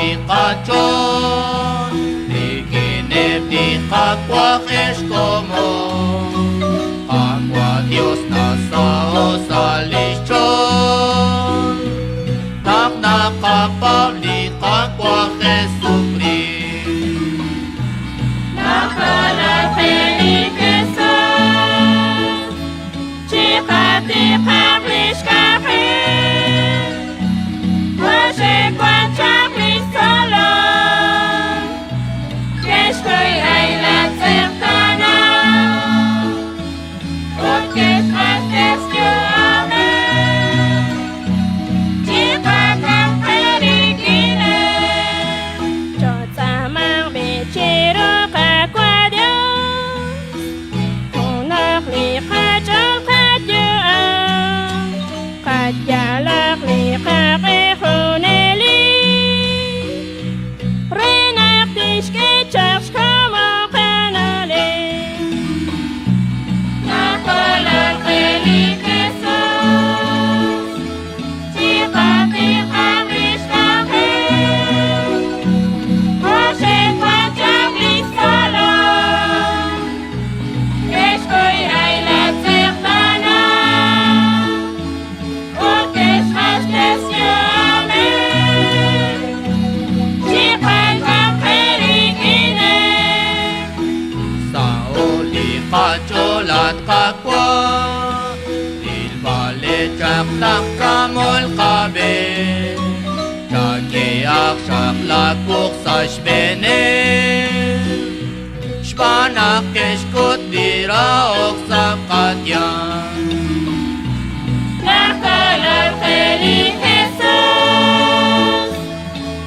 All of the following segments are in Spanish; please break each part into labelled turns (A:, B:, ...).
A: likachon Ikinip di kapwa Eskomo Kapwa Diyos na sao sa lisyon Tak nakapabli kapwa Jesupri
B: Nakalapeli Jesús Chikati kablish kafe Washe kwanchak lisolo Keshkoy aylat sertana Utkes ates yu amen Chikatang perigine Chotsamang bichiro kakwa Dios Unak likachal kadyo Kadyalak likakihuneli Renak dishke chaks kamo kanali Nakalapeli Jesus Chikati kablish kafe Washe kwanchak lisolo Keshkoy aylat sertana Utkes hastes yu amen Chikatang perigine
A: Sao likacholat kapwa Ilbalit chak kamol kabe Chakiak shaklak buksash bene Shpanak keshkut diraok sa katyan
B: Nakalapeli Jesus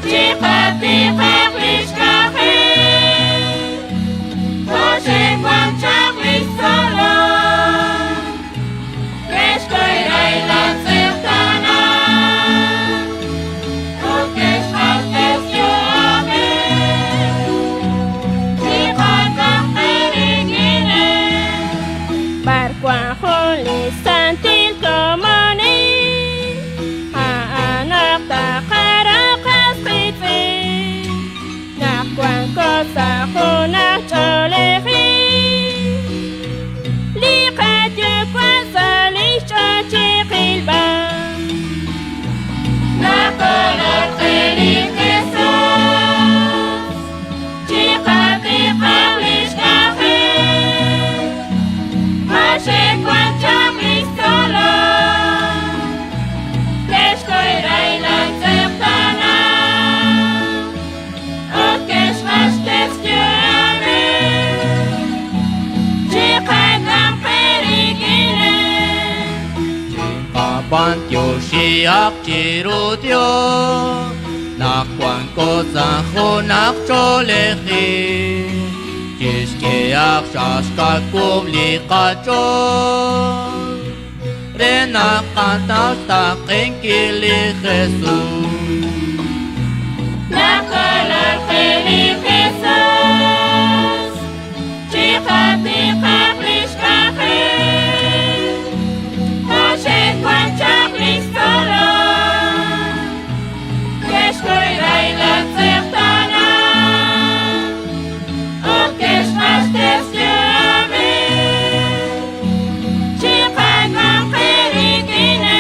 B: Chikati kablish kafe Washe kwanchak lisolo Keshkoy aylat sertana Utkes hastes yu amen Chikatang perigine Barkwahon lisantil komoni Aanak takarakas kitsi Nakwan ko sa kunak cholefi Likat yu kwa sa lisyo chikilba Nakalapeli Jesus Chikati kablish kafe Washe kwanchak lisolo Keshkoy aylat sertana Utkes hastes yu amen Chikatang perigine
A: Kapantyo siyak chirutyo Nakwan ko sa hunak cholechi Kishkiyak shaskak publikachon Renakataw taking kili Jesus
B: Nakalapeli Jesus Chikati kablish kafe Washe kwanchak lisolo Keshkoy aylat sertana Utkes hastes yu amen Chikatang perigine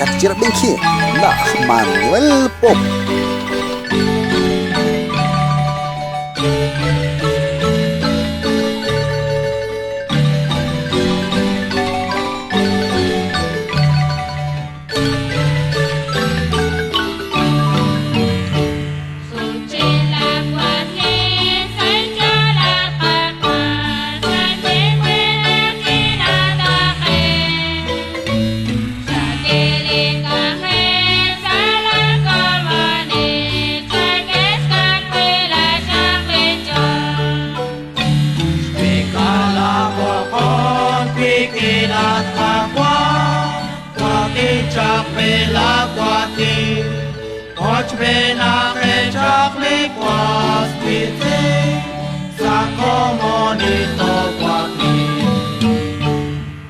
C: Kacir bengki Nah Manuel Pop
A: Poch benachet chaklik was pite, sa komonito kwakli.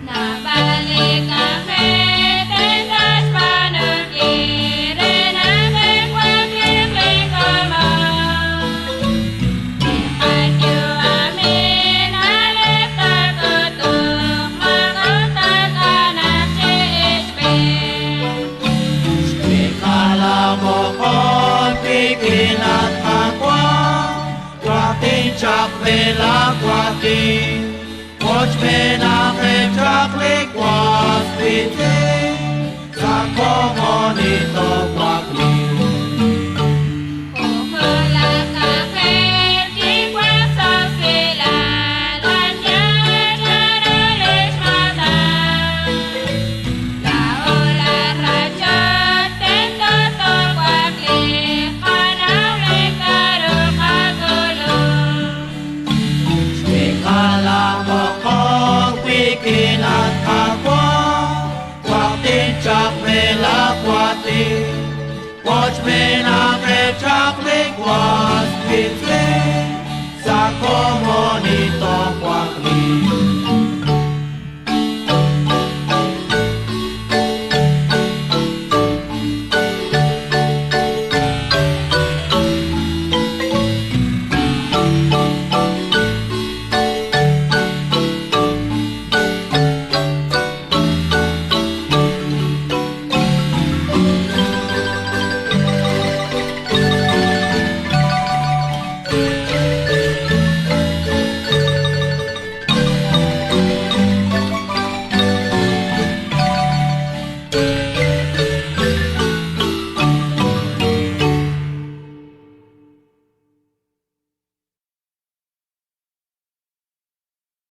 B: Nabalik ang heten das panagkiri na kekwaklik kamang. Ikanyo amin alip takutuk makutak anak si Isbel.
A: Ikala mo kon pikilat akwa, kwatin chak vela kwatin. Poch benachet chaklik was pite, sa komonito kwakli.
B: Kukulak ang heten kwasa sila, lanyat narulis matang. Laulah rajat tendo tokwakli, kanawlik karuk kagulong.
A: Ikala mo kong pikilat akwa, kwatin chak vela kwatin. Poch benachet chaklik was pite, sa komonito